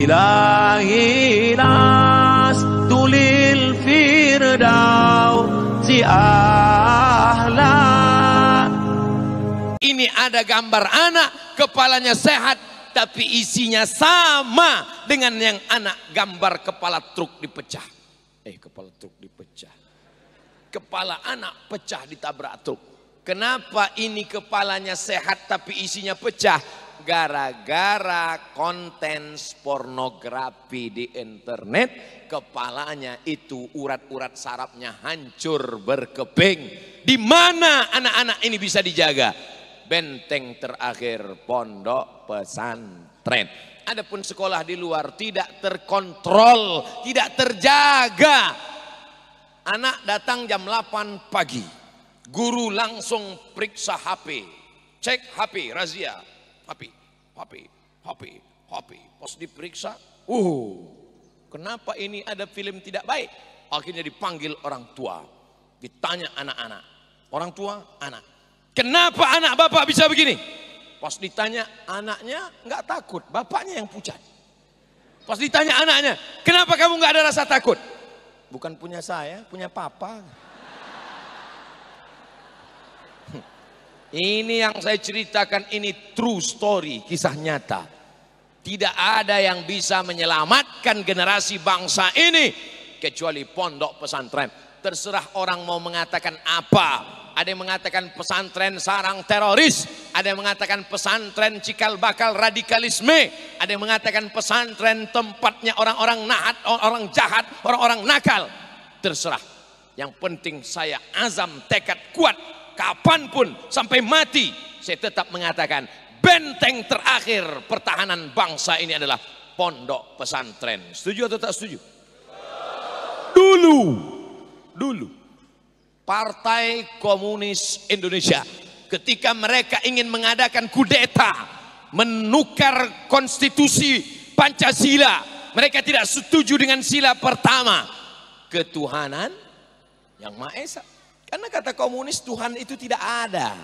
Ilahi nas tulil firdausi ahla. Ini ada gambar anak, kepalanya sehat, tapi isinya sama dengan yang anak gambar kepala truk dipecah. Kepala truk dipecah. Kepala anak pecah ditabrak truk. Kenapa ini kepalanya sehat tapi isinya pecah? Gara-gara konten pornografi di internet, kepalanya itu urat-urat sarafnya hancur berkeping. Di mana anak-anak ini bisa dijaga? Benteng terakhir pondok pesantren. Adapun sekolah di luar tidak terkontrol, tidak terjaga. Anak datang jam 8 pagi, guru langsung periksa HP, cek HP, razia HP. Pas diperiksa, kenapa ini ada film tidak baik? Akhirnya dipanggil orang tua, ditanya anak-anak, orang tua, anak. Kenapa anak bapak bisa begini? Pas ditanya anaknya nggak takut, bapaknya yang pucat. Pas ditanya anaknya, kenapa kamu nggak ada rasa takut? Bukan punya saya, punya papa. Ini yang saya ceritakan, ini true story, kisah nyata. Tidak ada yang bisa menyelamatkan generasi bangsa ini kecuali pondok pesantren. Terserah orang mau mengatakan apa. Ada yang mengatakan pesantren sarang teroris, ada yang mengatakan pesantren cikal bakal radikalisme, ada yang mengatakan pesantren tempatnya orang-orang nahat, orang jahat, orang-orang nakal. Terserah. Yang penting saya azam tekad kuat, kapanpun sampai mati saya tetap mengatakan benteng terakhir pertahanan bangsa ini adalah pondok pesantren. Setuju atau tak setuju? Dulu Partai Komunis Indonesia ketika mereka ingin mengadakan kudeta, menukar konstitusi Pancasila, mereka tidak setuju dengan sila pertama, ketuhanan yang Maha Esa. Karena kata komunis Tuhan itu tidak ada.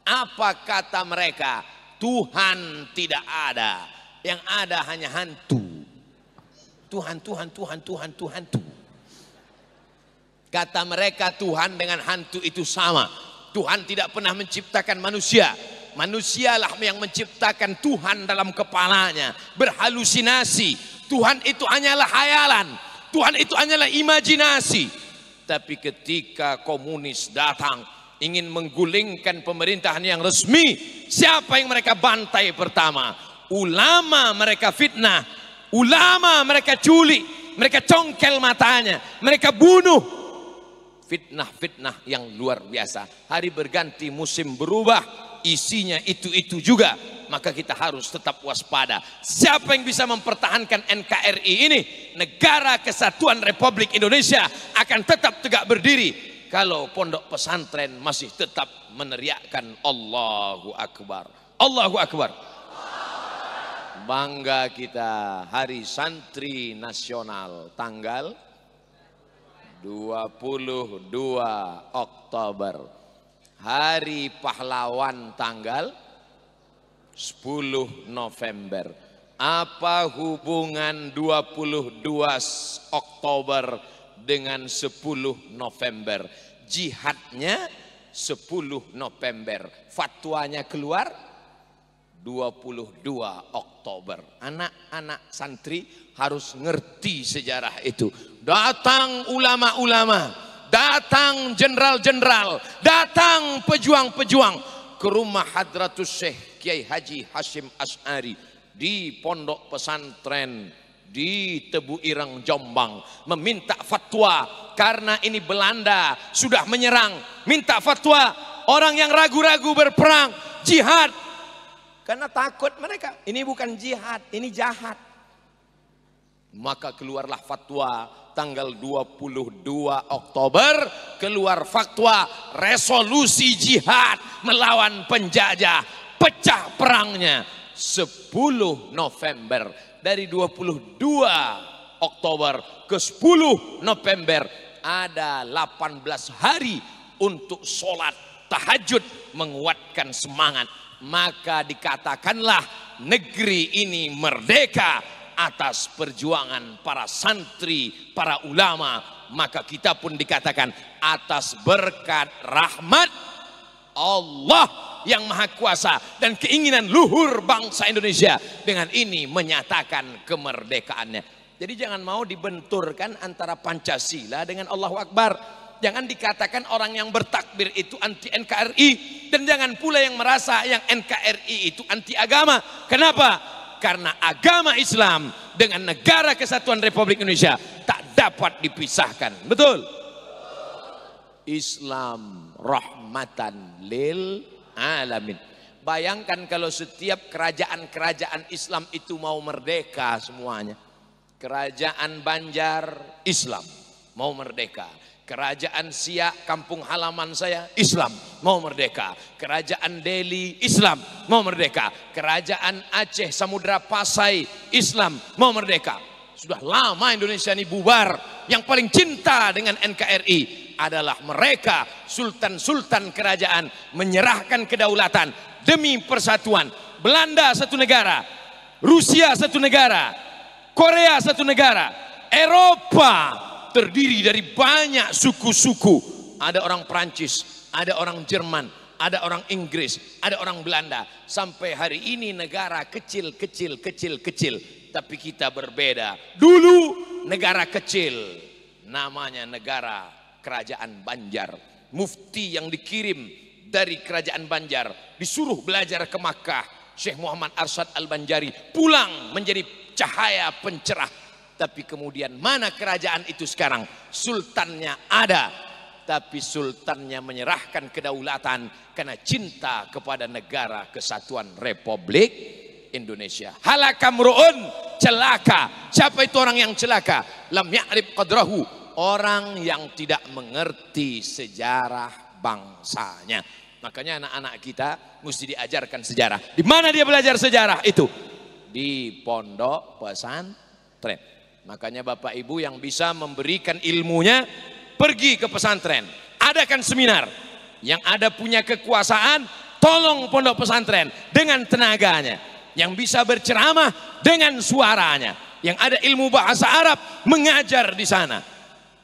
Apa kata mereka? Tuhan tidak ada. Yang ada hanya hantu. Tuhan. Kata mereka Tuhan dengan hantu itu sama. Tuhan tidak pernah menciptakan manusia. Manusialah yang menciptakan Tuhan dalam kepalanya. Berhalusinasi. Tuhan itu hanyalah hayalan. Tuhan itu hanyalah imajinasi. Tapi ketika komunis datang ingin menggulingkan pemerintahan yang resmi, siapa yang mereka bantai pertama? Ulama mereka fitnah. Ulama mereka culik. Mereka congkel matanya. Mereka bunuh. Fitnah-fitnah yang luar biasa. Hari berganti, musim berubah, isinya itu-itu juga. Maka kita harus tetap waspada. Siapa yang bisa mempertahankan NKRI ini? Negara Kesatuan Republik Indonesia akan tetap tegak berdiri kalau pondok pesantren masih tetap meneriakkan Allahu Akbar. Allahu Akbar. Bangga kita, Hari Santri Nasional tanggal 22 Oktober, Hari Pahlawan tanggal 10 November. Apa hubungan 22 Oktober dengan 10 November? Jihadnya 10 November, fatwanya keluar 22 Oktober. Anak-anak santri harus ngerti sejarah itu. Datang ulama-ulama, datang jenderal-jenderal, datang pejuang-pejuang ke rumah Hadratus Syekh Kiai Haji Hashim Asy'ari di pondok pesantren di Tebu Ireng Jombang, meminta fatwa karena ini Belanda sudah menyerang. Minta fatwa orang yang ragu-ragu berperang, jihad. Karena takut mereka, ini bukan jihad, ini jahat. Maka keluarlah fatwa tanggal 22 Oktober, keluar fatwa resolusi jihad melawan penjajah, pecah perangnya 10 November. Dari 22 Oktober ke 10 November ada 18 hari untuk sholat tahajud menguatkan semangat. Maka dikatakanlah negeri ini merdeka atas perjuangan para santri, para ulama, maka kita pun dikatakan atas berkat rahmat Allah yang Maha Kuasa dan keinginan luhur bangsa Indonesia, dengan ini menyatakan kemerdekaannya. Jadi jangan mau dibenturkan antara Pancasila dengan Allahu Akbar. Jangan dikatakan orang yang bertakbir itu anti NKRI, dan jangan pula yang merasa yang NKRI itu anti agama. Kenapa? Karena agama Islam dengan negara kesatuan Republik Indonesia tak dapat dipisahkan. Betul? Islam rahmatan lil alamin. Bayangkan kalau setiap kerajaan-kerajaan Islam itu mau merdeka semuanya. Kerajaan Banjar Islam mau merdeka. Kerajaan Siak kampung halaman saya Islam mau merdeka. Kerajaan Delhi Islam mau merdeka. Kerajaan Aceh Samudra Pasai Islam mau merdeka. Sudah lama Indonesia ini bubar. Yang paling cinta dengan NKRI adalah mereka, sultan-sultan kerajaan menyerahkan kedaulatan demi persatuan. Belanda satu negara, Rusia satu negara, Korea satu negara, Eropa terdiri dari banyak suku-suku. Ada orang Prancis, ada orang Jerman, ada orang Inggris, ada orang Belanda. Sampai hari ini negara kecil, tapi kita berbeda. Dulu negara kecil, namanya negara Kerajaan Banjar. Mufti yang dikirim dari Kerajaan Banjar disuruh belajar ke Makkah, Syekh Muhammad Arsyad Al-Banjari, pulang menjadi cahaya pencerah. Tapi kemudian mana kerajaan itu sekarang? Sultannya ada, tapi sultannya menyerahkan kedaulatan karena cinta kepada negara kesatuan Republik Indonesia. Halakamruun, celaka. Siapa itu orang yang celaka? Lam ya'rif qadrahu, orang yang tidak mengerti sejarah bangsanya. Makanya anak-anak kita mesti diajarkan sejarah. Di mana dia belajar sejarah itu? Di pondok pesantren. Makanya Bapak Ibu yang bisa memberikan ilmunya, pergi ke pesantren, adakan seminar. Yang ada punya kekuasaan, tolong pondok pesantren dengan tenaganya. Yang bisa berceramah dengan suaranya. Yang ada ilmu bahasa Arab, mengajar di sana.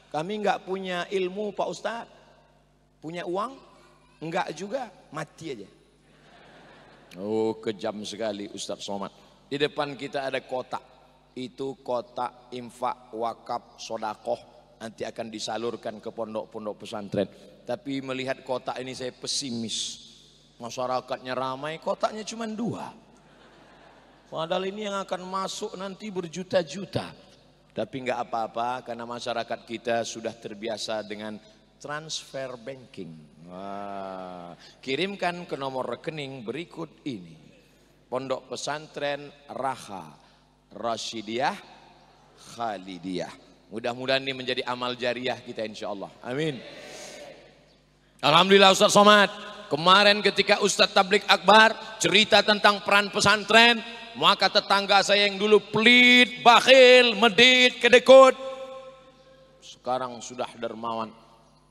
Kami nggak punya ilmu Pak Ustadz. Punya uang? Enggak juga, mati aja. Oh, kejam sekali Ustadz Somad. Di depan kita ada kotak. Itu kotak infak, wakaf, sodakoh, nanti akan disalurkan ke pondok-pondok pesantren. Tapi melihat kotak ini saya pesimis. Masyarakatnya ramai, kotaknya cuma 2. Padahal ini yang akan masuk nanti berjuta-juta. Tapi nggak apa-apa karena masyarakat kita sudah terbiasa dengan transfer banking. Wah, kirimkan ke nomor rekening berikut ini. Pondok Pesantren Raha Rasyidiyah Khalidiyah. Mudah-mudahan ini menjadi amal jariah kita insyaallah. Amin. Alhamdulillah Ustaz Somad. Kemarin ketika Ustaz Tablik Akbar cerita tentang peran pesantren, maka tetangga saya yang dulu pelit, bakhil, medit, kedekut, sekarang sudah dermawan.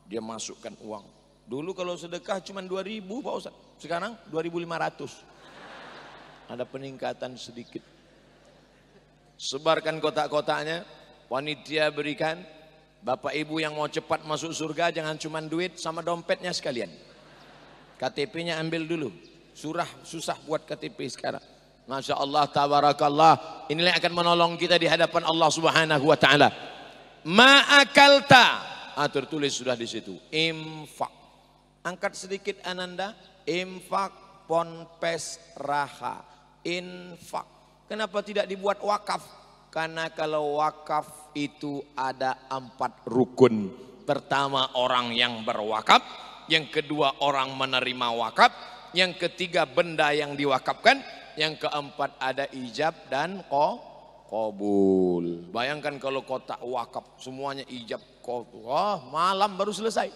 Dia masukkan uang. Dulu kalau sedekah cuma 2.000 Pak Ustaz. Sekarang 2.500. Ada peningkatan sedikit. Sebarkan kotak-kotaknya, panitia berikan. Bapak Ibu yang mau cepat masuk surga jangan cuma duit, sama dompetnya sekalian. KTP-nya ambil dulu. Susah buat KTP sekarang. Masya Allah, tabarakallah. Inilah yang akan menolong kita di hadapan Allah Subhanahu wa taala. Ma'akalta. Tertulis sudah di situ. Infak. Angkat sedikit Ananda. Infak ponpes raha. Infak. Kenapa tidak dibuat wakaf? Karena kalau wakaf itu ada 4 rukun. Pertama orang yang berwakaf, yang kedua orang menerima wakaf, yang ketiga benda yang diwakafkan, yang keempat ada ijab dan qabul. Bayangkan kalau kotak wakaf semuanya ijab qabul, malam baru selesai.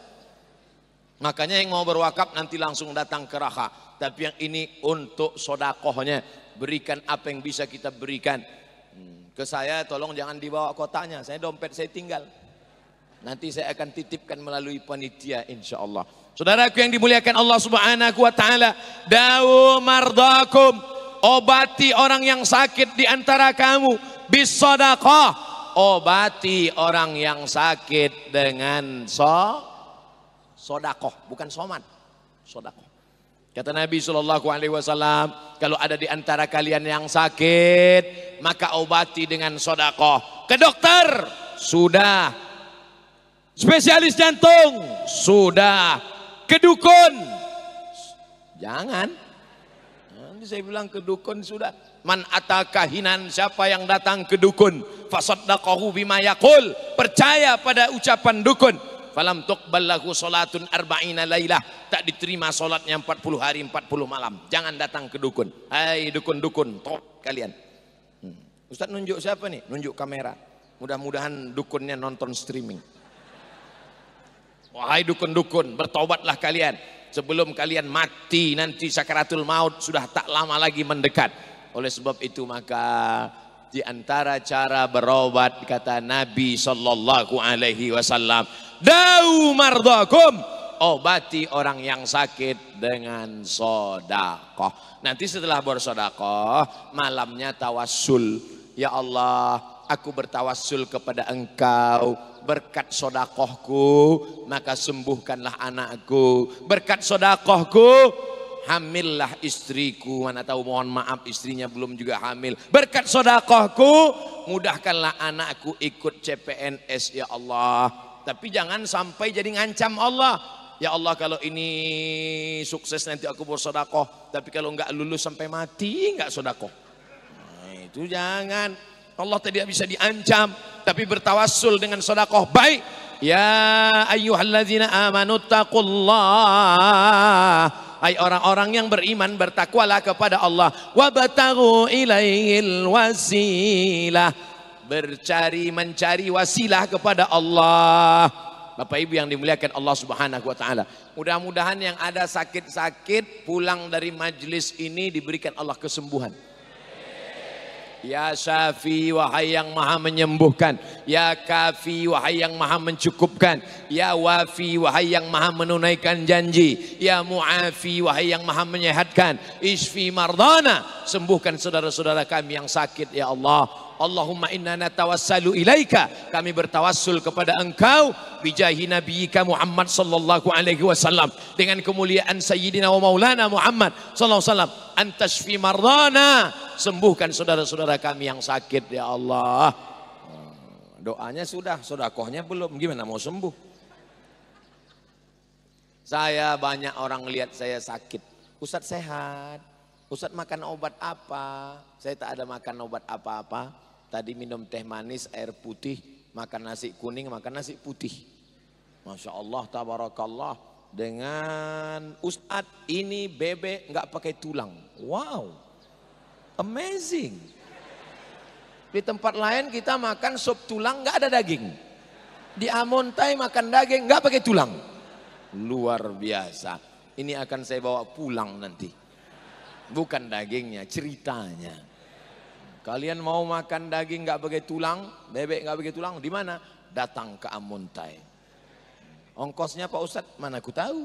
Makanya yang mau berwakaf nanti langsung datang ke Raha. Tapi yang ini untuk sodakohnya. Berikan apa yang bisa kita berikan. Ke saya tolong jangan dibawa kotaknya. Saya dompet saya tinggal. Nanti saya akan titipkan melalui panitia insya Allah. Saudaraku yang dimuliakan Allah Subhanahu wa taala, dawu mardakum, obati orang yang sakit di antara kamu, bisadaqah. Obati orang yang sakit dengan sodakoh, bukan somat, sodakoh. Kata Nabi SAW, kalau ada di antara kalian yang sakit, maka obati dengan sodakoh. Ke dokter, sudah. Spesialis jantung, sudah. Ke dukun, jangan. Nanti saya bilang ke dukun sudah. Man atakahinan, siapa yang datang ke dukun, fasaddaqahu bima yaqul, percaya pada ucapan dukun, falam tuqbal lahu salatun arba'ina lailah, tak diterima salatnya 40 hari 40 malam. Jangan datang ke dukun. Hai dukun-dukun, top kalian. Ustaz nunjuk siapa nih? Nunjuk kamera. Mudah-mudahan dukunnya nonton streaming. Wahai dukun-dukun, bertobatlah kalian sebelum kalian mati nanti. Sakaratul maut sudah tak lama lagi mendekat. Oleh sebab itu maka di antara cara berobat, kata Nabi sallallahu alaihi wasallam, dau mardakum, obati orang yang sakit dengan sedekah. Nanti setelah bersedekah, malamnya tawassul. Ya Allah, aku bertawassul kepada Engkau, berkat sedekahku maka sembuhkanlah anakku, berkat sedekahku hamillah istriku. Mana tahu, mohon maaf istrinya belum juga hamil. Berkat sedekahku mudahkanlah anakku ikut CPNS ya Allah. Tapi jangan sampai jadi ngancam Allah. Ya Allah, kalau ini sukses nanti aku bersedekah, tapi kalau enggak lulus sampai mati enggak sedekah. Nah, itu jangan. Allah tidak bisa diancam, tapi bertawassul dengan sedekah baik. Ya ayyuhalladzina amanu taqullah, hai orang-orang yang beriman, bertakwalah kepada Allah. Wabtaghu ilaihil wasilah, mencari wasilah kepada Allah. Bapak Ibu yang dimuliakan Allah Subhanahu wa taala, mudah-mudahan yang ada sakit-sakit pulang dari majelis ini diberikan Allah kesembuhan. Ya Syafi, wahai yang maha menyembuhkan. Ya Kafi, wahai yang maha mencukupkan. Ya Wafi, wahai yang maha menunaikan janji. Ya Mu'afi, wahai yang maha menyehatkan. Isfi mardana, sembuhkan saudara-saudara kami yang sakit ya Allah. Allahumma inna natawassalu ilaika, kami bertawassul kepada Engkau bijahi nabiyika Muhammad sallallahu alaihi wasallam, dengan kemuliaan sayyidina wa maulana Muhammad sallallahu alaihi wasallam, antashfi mardana, sembuhkan saudara-saudara kami yang sakit ya Allah. Doanya sudah, sedekahnya belum, gimana mau sembuh? Saya banyak orang lihat saya sakit, Ustadz sehat, Ustadz makan obat apa? Saya tak ada makan obat apa-apa. Tadi minum teh manis, air putih, makan nasi kuning, makan nasi putih. Masya Allah, tabarakallah. Dengan Ustadz ini bebek nggak pakai tulang. Wow, amazing. Di tempat lain kita makan sop tulang nggak ada daging. Di Amontai makan daging nggak pakai tulang. Luar biasa. Ini akan saya bawa pulang nanti. Bukan dagingnya, ceritanya. Kalian mau makan daging nggak pakai tulang, bebek nggak pakai tulang, di mana? Datang ke Amontai. Ongkosnya Pak Ustadz, mana aku tahu.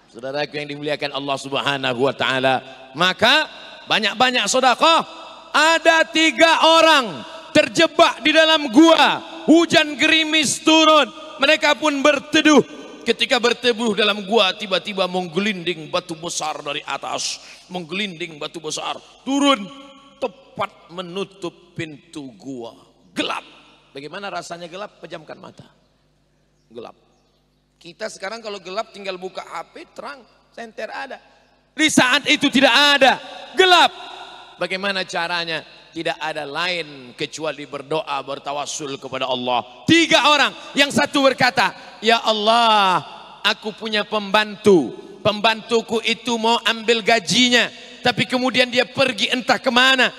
Saudaraku yang dimuliakan Allah Subhanahu wa taala, maka banyak-banyak sedekah. Ada 3 orang terjebak di dalam gua, hujan gerimis turun, mereka pun berteduh. Ketika berteduh dalam gua, tiba-tiba menggelinding batu besar dari atas, menggelinding batu besar turun tepat menutup pintu gua. Gelap. Bagaimana rasanya gelap? Pejamkan mata. Gelap. Kita sekarang kalau gelap tinggal buka HP, terang, senter ada. Di saat itu tidak ada, gelap. Bagaimana caranya? Tidak ada lain kecuali berdoa, bertawassul kepada Allah. 3 orang, yang satu berkata, ya Allah, aku punya pembantu. Pembantuku itu mau ambil gajinya, tapi kemudian dia pergi entah kemana.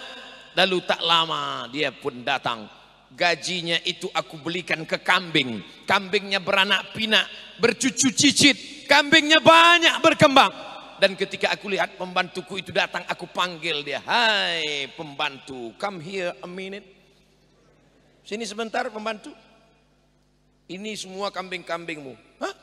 Lalu tak lama dia pun datang. Gajinya itu aku belikan ke kambing. Kambingnya beranak pinak, bercucu cicit. Kambingnya banyak berkembang. Dan ketika aku lihat pembantuku itu datang, aku panggil dia. Hai pembantu, come here a minute. Sini sebentar pembantu. Ini semua kambing-kambingmu. Hah?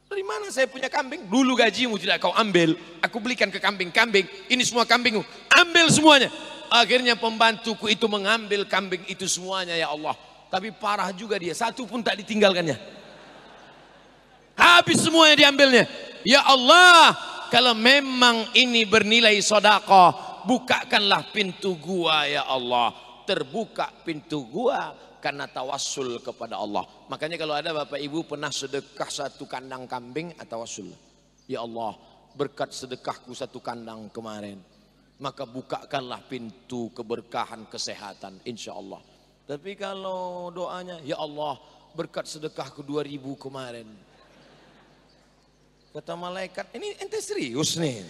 Dari mana saya punya kambing? Dulu gajimu tidak kau ambil. Aku belikan ke kambing-kambing. Ini semua kambingmu. Ambil semuanya. Akhirnya pembantuku itu mengambil kambing itu semuanya ya Allah. Tapi parah juga dia, satu pun tak ditinggalkannya. Habis semuanya diambilnya. Ya Allah, kalau memang ini bernilai sedekah, bukakanlah pintu gua ya Allah. Terbuka pintu gua karena tawassul kepada Allah. Makanya kalau ada bapak ibu pernah sedekah satu kandang kambing, tawassul. Ya Allah, berkat sedekahku satu kandang kemarin, maka bukakanlah pintu keberkahan kesehatan insya Allah. Tapi kalau doanya, ya Allah, berkat sedekahku 2000 kemarin, kata malaikat, ini ente serius nih?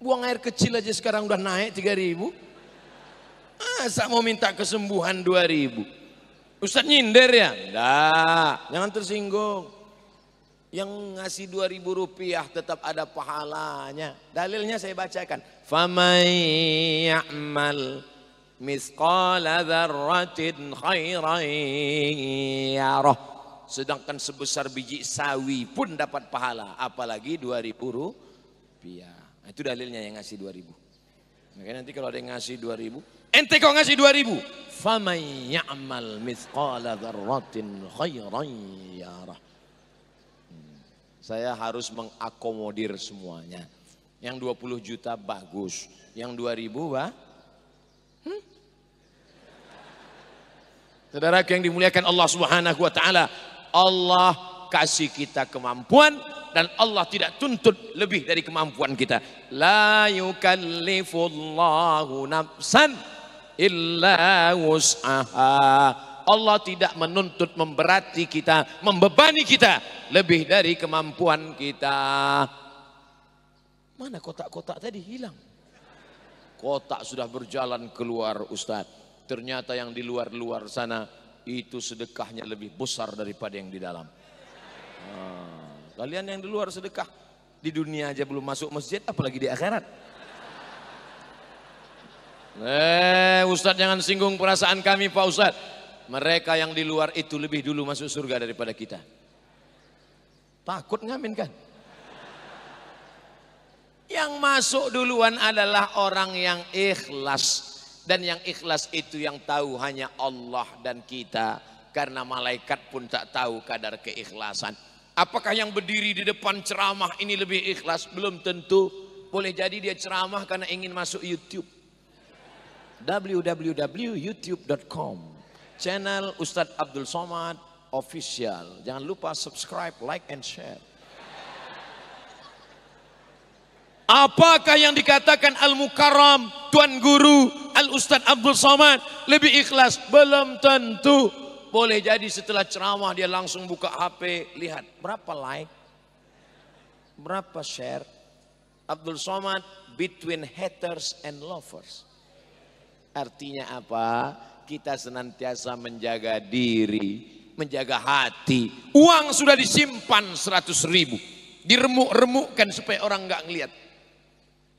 Buang air kecil aja sekarang udah naik 3000. Masa mau minta kesembuhan 2000? Ustaz nyindir ya? Enggak, jangan tersinggung. Yang ngasih 2000 rupiah tetap ada pahalanya. Dalilnya saya bacakan. Faman ya'mal misqala dzarratin khairan yarah. Sedangkan sebesar biji sawi pun dapat pahala, apalagi 2000 rupiah. Nah, itu dalilnya yang ngasih 2000. Makanya nanti kalau ada yang ngasih 2000, ente kok ngasih 2000? Faman ya'mal mithqala dzarratin khairan yarah. Saya harus mengakomodir semuanya. Yang 20 juta bagus, yang 2000 Saudara yang dimuliakan Allah Subhanahu wa taala, Allah kasih kita kemampuan dan Allah tidak tuntut lebih dari kemampuan kita. La yukallifullahu nafsan illa wus'aha. Allah tidak menuntut, memberati kita, membebani kita lebih dari kemampuan kita. Mana kotak-kotak tadi hilang? Kotak sudah berjalan keluar Ustaz. Ternyata yang di luar-luar sana itu sedekahnya lebih besar daripada yang di dalam. Kalian yang di luar sedekah, di dunia aja belum masuk masjid, apalagi di akhirat. Ustadz jangan singgung perasaan kami Pak Ustadz. Mereka yang di luar itu lebih dulu masuk surga daripada kita. Takut ngamin kan? Yang masuk duluan adalah orang yang ikhlas. Dan yang ikhlas itu yang tahu hanya Allah dan kita. Karena malaikat pun tak tahu kadar keikhlasan. Apakah yang berdiri di depan ceramah ini lebih ikhlas? Belum tentu. Boleh jadi dia ceramah karena ingin masuk YouTube. www.youtube.com, channel Ustadz Abdul Somad Official. Jangan lupa subscribe, like, and share. Apakah yang dikatakan Al-Mukarram, Tuan Guru, Al-Ustadz Abdul Somad lebih ikhlas? Belum tentu. Boleh jadi setelah ceramah dia langsung buka HP, lihat berapa like, berapa share. Abdul Somad between haters and lovers. Artinya apa? Kita senantiasa menjaga diri, menjaga hati. Uang sudah disimpan 100.000, diremuk-remukkan supaya orang nggak ngelihat.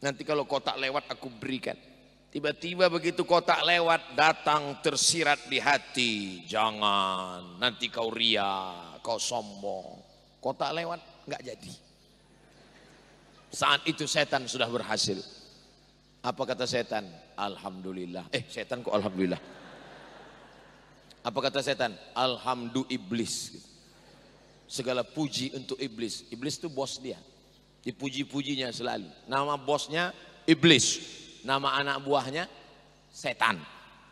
Nanti kalau kotak lewat aku berikan. Tiba-tiba begitu kotak lewat, datang tersirat di hati. Jangan, nanti kau ria, kau sombong. Kotak lewat, nggak jadi. Saat itu setan sudah berhasil. Apa kata setan? Alhamdulillah. Setan kok alhamdulillah? Apa kata setan? Alhamdulillah iblis. Segala puji untuk iblis. Iblis itu bos dia. Dipuji-pujinya selalu. Nama bosnya iblis. Nama anak buahnya setan.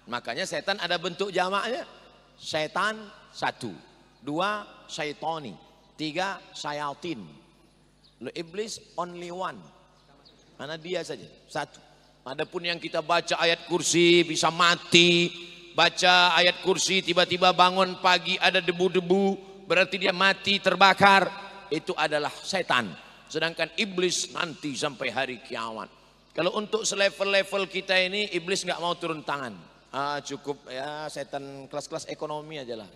Makanya setan ada bentuk jamaknya. Setan 1, 2 syaitoni, 3 syayatin. Iblis only one. Karena dia saja 1. Adapun yang kita baca ayat kursi bisa mati. Baca ayat kursi tiba-tiba bangun pagi ada debu-debu, berarti dia mati terbakar. Itu adalah setan. Sedangkan iblis nanti sampai hari kiamat. Kalau untuk selevel-level kita ini, iblis nggak mau turun tangan. Cukup ya setan kelas-kelas ekonomi aja lah.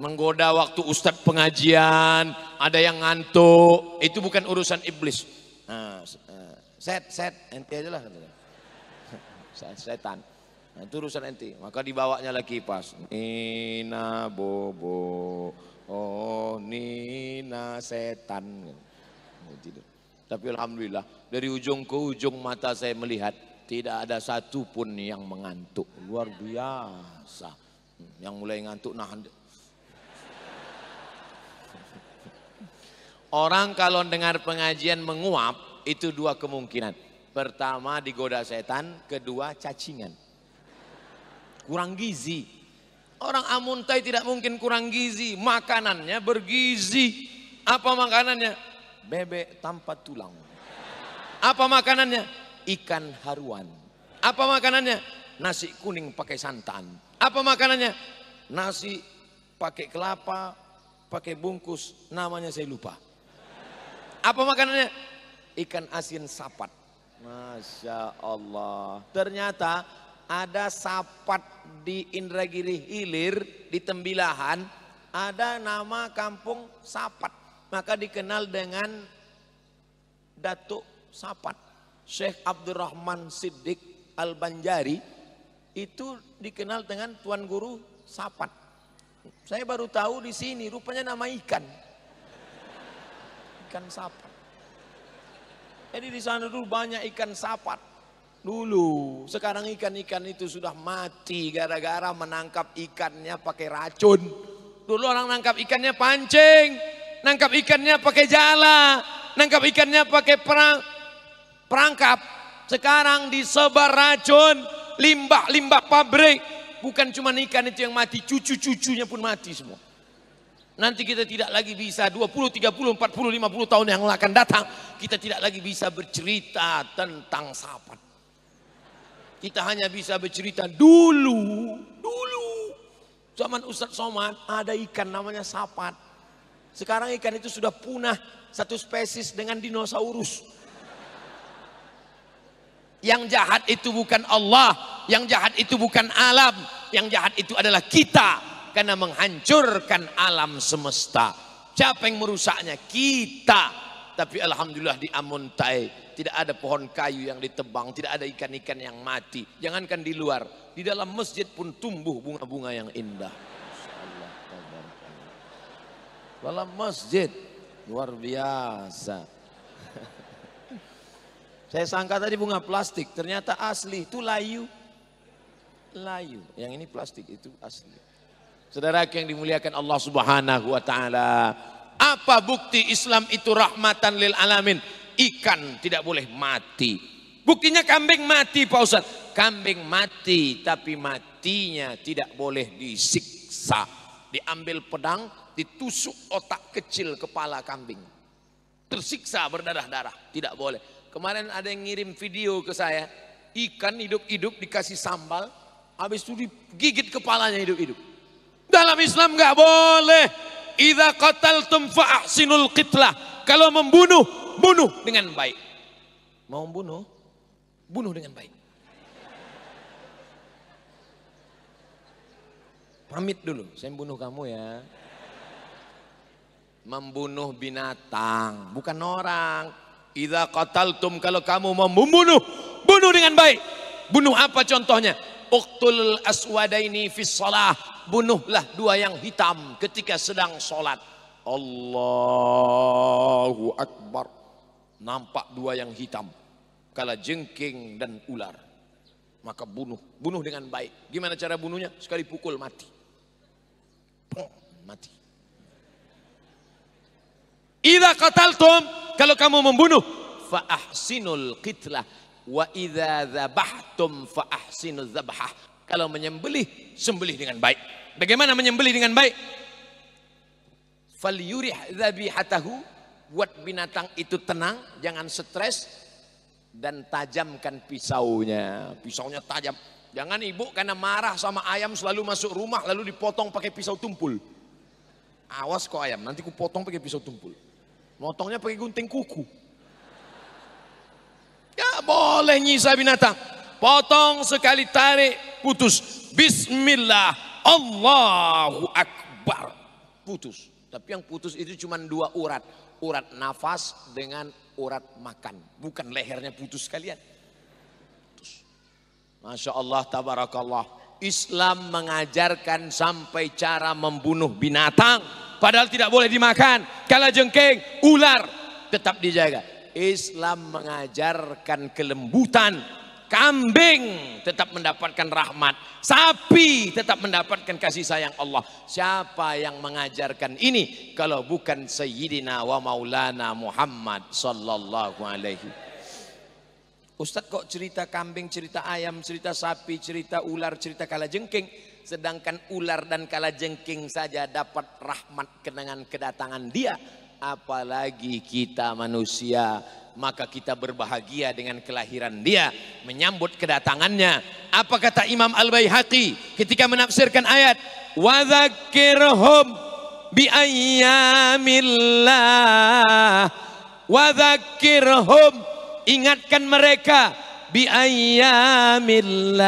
Menggoda waktu ustadz pengajian, ada yang ngantuk, itu bukan urusan iblis. Ente aja lah. Setan. Nah, itu urusan ente. Maka dibawanya lagi kipas. Nina bobo, oh Nina setan. mau tidur. Tapi alhamdulillah dari ujung ke ujung mata saya melihat tidak ada satu pun yang mengantuk. Luar biasa. Yang mulai ngantuk nahan. Orang kalau dengar pengajian menguap itu dua kemungkinan. Pertama digoda setan, kedua cacingan. Kurang gizi. Orang amuntai tidak mungkin kurang gizi, makanannya bergizi. Apa makanannya? Bebek tanpa tulang. Apa makanannya? Ikan haruan. Apa makanannya? Nasi kuning pakai santan. Apa makanannya? Nasi pakai kelapa, pakai bungkus, namanya saya lupa. Apa makanannya? Ikan asin sapat. Masya Allah. Ternyata ada sapat di Indragiri Hilir, di Tembilahan, ada nama kampung Sapat. Maka dikenal dengan Datuk Sapat. Syekh Abdurrahman Siddiq Al-Banjari itu dikenal dengan Tuan Guru Sapat. Saya baru tahu di sini rupanya nama ikan. Ikan sapat. Jadi di sana dulu banyak ikan sapat. Dulu, sekarang ikan-ikan itu sudah mati gara-gara menangkap ikannya pakai racun. Dulu orang nangkap ikannya pancing, nangkap ikannya pakai jala, nangkap ikannya pakai perangkap. Sekarang disebar racun, limbah-limbah pabrik. Bukan cuma ikan itu yang mati, cucu-cucunya pun mati semua. Nanti kita tidak lagi bisa 20, 30, 40, 50 tahun yang akan datang. Kita tidak lagi bisa bercerita tentang sapat. Kita hanya bisa bercerita dulu. Zaman Ustadz Somad ada ikan namanya sapat. Sekarang ikan itu sudah punah satu spesies dengan dinosaurus. Yang jahat itu bukan Allah. Yang jahat itu bukan alam. Yang jahat itu adalah kita. Karena menghancurkan alam semesta. Siapa yang merusaknya? Kita. Tapi alhamdulillah di Amuntai tidak ada pohon kayu yang ditebang, tidak ada ikan-ikan yang mati. Jangankan di luar, di dalam masjid pun tumbuh bunga-bunga yang indah. Dalam masjid luar biasa. Saya sangka tadi bunga plastik, ternyata asli. Itu layu. Yang ini plastik, itu asli. Saudara yang dimuliakan Allah Subhanahu wa taala, apa bukti Islam itu rahmatan lil alamin? Ikan tidak boleh mati. Buktinya kambing mati, Pak Ustadz. Kambing mati, tapi matinya tidak boleh disiksa. Diambil pedang, ditusuk otak kecil kepala kambing. Tersiksa berdarah-darah, tidak boleh. Kemarin ada yang ngirim video ke saya, ikan hidup-hidup dikasih sambal, habis itu digigit kepalanya hidup-hidup. Dalam Islam nggak boleh. Idza qataltum fa ahsinul qitlah. Kalau membunuh, bunuh dengan baik. Mau bunuh, bunuh dengan baik. Pamit dulu, saya bunuh kamu ya. Membunuh binatang, bukan orang. Idza qataltum, kalau kamu mau membunuh, bunuh dengan baik. Bunuh apa contohnya? Uqtul aswadaini fis shalah. Bunuhlah dua yang hitam ketika sedang sholat. Allahu Akbar. Nampak dua yang hitam, kala jengking dan ular. Maka bunuh dengan baik. Gimana cara bunuhnya? Sekali pukul mati. Mati. Idza qataltum, kalau kamu membunuh, fa ahsinul qitlah. Wa idza dzabhtum fa ahsinuz dzabhah. Kalau menyembelih, sembelih dengan baik. Bagaimana menyembelih dengan baik? Falyurih dzabihatahu, buat binatang itu tenang, jangan stres, dan tajamkan pisaunya. Pisaunya tajam. Jangan ibu karena marah sama ayam selalu masuk rumah lalu dipotong pakai pisau tumpul. Awas kok ayam, nanti ku potong pakai pisau tumpul. Motongnya pakai gunting kuku. Ya boleh nyisa binatang. Potong sekali tarik, putus. Bismillah, Allahu Akbar. Putus. Tapi yang putus itu cuma dua urat. Urat nafas dengan urat makan. Bukan lehernya putus sekalian. Putus. Masya Allah, tabarakallah. Islam mengajarkan sampai cara membunuh binatang. Padahal tidak boleh dimakan. Kalajengking, ular. tetap dijaga. Islam mengajarkan kelembutan. Kambing tetap mendapatkan rahmat, sapi tetap mendapatkan kasih sayang Allah. Siapa yang mengajarkan ini kalau bukan Sayyidina wa Maulana Muhammad sallallahu alaihi. Ustadz kok cerita kambing, cerita ayam, cerita sapi, cerita ular, cerita kalajengking, sedangkan ular dan kalajengking saja dapat rahmat dengan kedatangan dia, apalagi kita manusia. Maka kita berbahagia dengan kelahiran dia, menyambut kedatangannya. Apa kata Imam Al-Baihaqi ketika menafsirkan ayat wa dzakirhum bi ayyamillah, wa dzakirhum, ingatkan mereka, bi ayyamillah,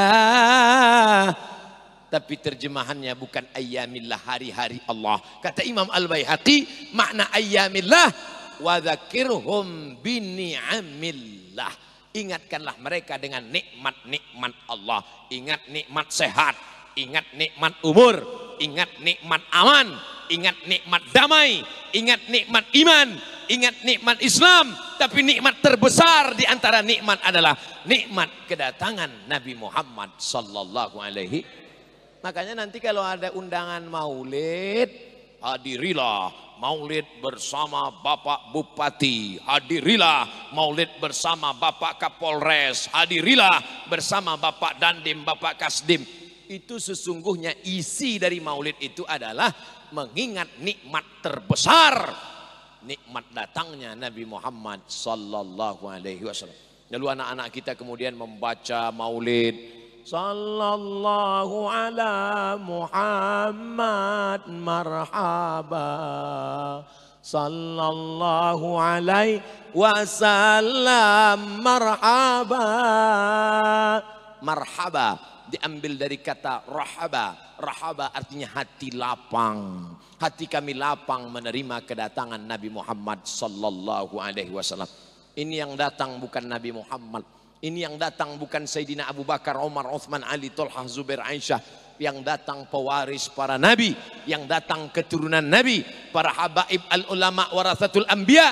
tapi terjemahannya bukan ayyamillah, hari-hari Allah. Kata Imam Al-Baihaqi, makna ayyamillah wa dzakirhum bi ni'amillah, ingatkanlah mereka dengan nikmat-nikmat Allah. Ingat nikmat sehat, ingat nikmat umur, ingat nikmat aman, ingat nikmat damai, ingat nikmat iman, ingat nikmat Islam. Tapi nikmat terbesar di antara nikmat adalah nikmat kedatangan Nabi Muhammad sallallahu alaihi. Makanya nanti kalau ada undangan maulid, hadirilah maulid bersama Bapak Bupati, hadirilah maulid bersama Bapak Kapolres, hadirilah bersama Bapak Dandim, Bapak Kasdim. Itu sesungguhnya isi dari maulid itu adalah mengingat nikmat terbesar, nikmat datangnya Nabi Muhammad sallallahu alaihi wasallam. Lalu anak-anak kita kemudian membaca maulid, sallallahu ala Muhammad marhaba, sallallahu alaihi wasallam marhaba. Marhaba diambil dari kata rahaba. Rahaba artinya hati lapang. Hati kami lapang menerima kedatangan Nabi Muhammad sallallahu alaihi wasallam. Ini yang datang bukan Nabi Muhammad. Ini yang datang bukan Sayyidina Abu Bakar, Umar, Uthman, Ali, Tolhah, Zubair, Aisyah. Yang datang pewaris para nabi, yang datang keturunan nabi, para habaib al-ulama warathatul anbiya.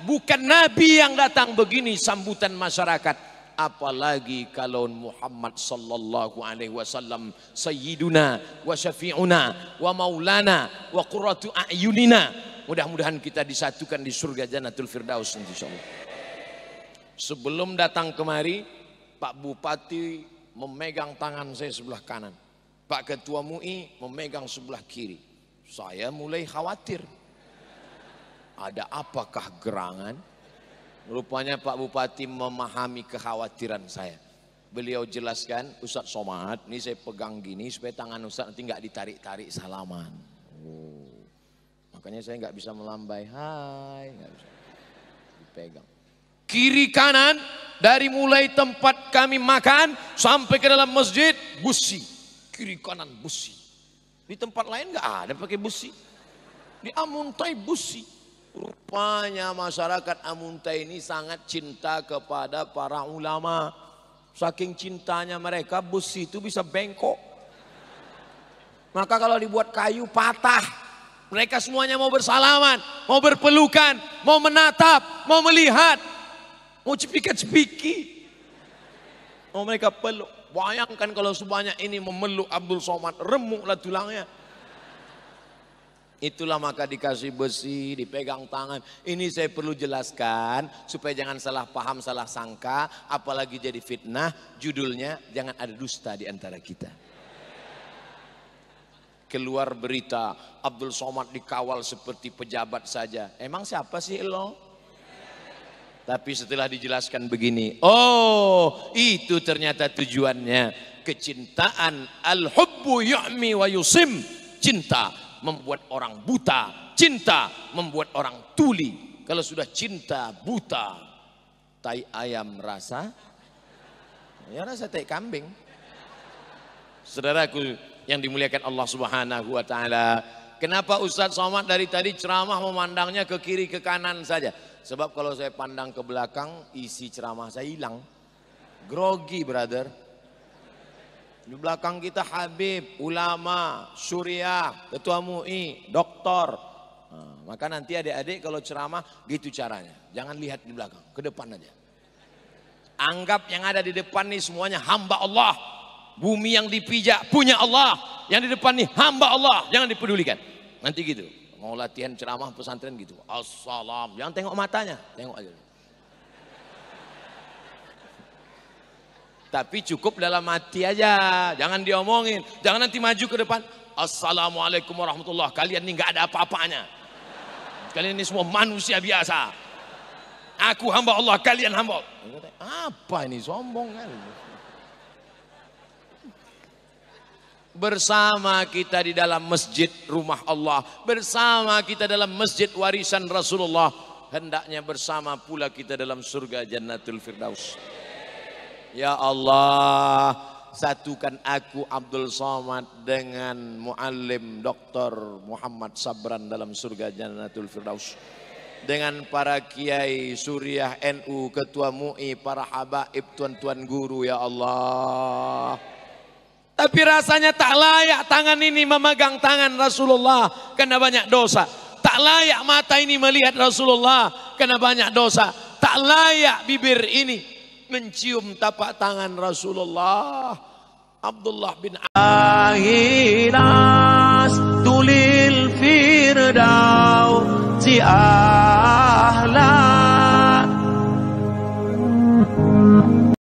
Bukan nabi yang datang. Begini sambutan masyarakat. Apalagi kalau Muhammad sallallahu alaihi wasallam sayyiduna wa syafi'una wa maulana wa qurratu a'yunina. Mudah-mudahan kita disatukan di surga Jannatul Firdaus insyaallah. Sebelum datang kemari, Pak Bupati memegang tangan saya sebelah kanan, Pak Ketua MUI memegang sebelah kiri. Saya mulai khawatir, ada apakah gerangan? Rupanya Pak Bupati memahami kekhawatiran saya. Beliau jelaskan, Ustadz Somad, ini saya pegang gini supaya tangan Ustadz nanti nggak ditarik-tarik salaman. Oh. Makanya saya nggak bisa melambai, hai, nggak bisa dipegang. Kiri kanan, dari mulai tempat kami makan sampai ke dalam masjid, busi. Kiri kanan busi. Di tempat lain nggak ada pakai busi. Di Amuntai busi. Rupanya masyarakat Amuntai ini sangat cinta kepada para ulama. Saking cintanya mereka, busi itu bisa bengkok. Maka kalau dibuat kayu patah. Mereka semuanya mau bersalaman, mau berpelukan, mau menatap, mau melihat. Mau cepika-cepiki, mau mereka peluk. Bayangkan kalau sebanyak ini memeluk Abdul Somad, remuklah tulangnya. Itulah maka dikasih besi, dipegang tangan. Ini saya perlu jelaskan supaya jangan salah paham, salah sangka, apalagi jadi fitnah. Judulnya jangan ada dusta di antara kita. Keluar berita Abdul Somad dikawal seperti pejabat saja. Emang siapa sih lo? Tapi setelah dijelaskan begini, oh itu ternyata tujuannya. Kecintaan, al-hubbu yu'mi wa yusim. Cinta membuat orang buta, cinta membuat orang tuli. Kalau sudah cinta buta, tai ayam rasa, ya rasa tai kambing. Saudaraku yang dimuliakan Allah Subhanahu wa taala, kenapa Ustadz Somad dari tadi ceramah memandangnya ke kiri ke kanan saja? Sebab kalau saya pandang ke belakang, isi ceramah saya hilang. Grogi, brother. Di belakang kita Habib, ulama, Suriah, Ketua MUI, doktor. Maka nanti adik-adik kalau ceramah gitu caranya. Jangan lihat di belakang, ke depan aja. Anggap yang ada di depan nih semuanya hamba Allah. Bumi yang dipijak punya Allah. Yang di depan nih hamba Allah. Jangan dipedulikan. Nanti gitu. Mau latihan ceramah pesantren gitu. Assalam. Jangan tengok matanya. Tengok aja. Tapi cukup dalam hati aja. Jangan diomongin. Jangan nanti maju ke depan. Assalamualaikum warahmatullah. Kalian ini gak ada apa-apanya. Kalian ini semua manusia biasa. Aku hamba Allah, kalian hamba Allah. Apa ini, sombong kan? Bersama kita di dalam masjid rumah Allah. Bersama kita dalam masjid warisan Rasulullah. Hendaknya bersama pula kita dalam surga Jannatul Firdaus. Ya Allah, satukan aku Abdul Somad dengan Muallim Dr. Muhammad Sabran dalam surga Jannatul Firdaus. Dengan para kiai Suriah NU, ketua MUI, para habaib, tuan-tuan guru, ya Allah. Tapi rasanya tak layak tangan ini memegang tangan Rasulullah karena banyak dosa. Tak layak mata ini melihat Rasulullah karena banyak dosa. Tak layak bibir ini mencium tapak tangan Rasulullah. Abdullah bin Ahilas tulil firdaus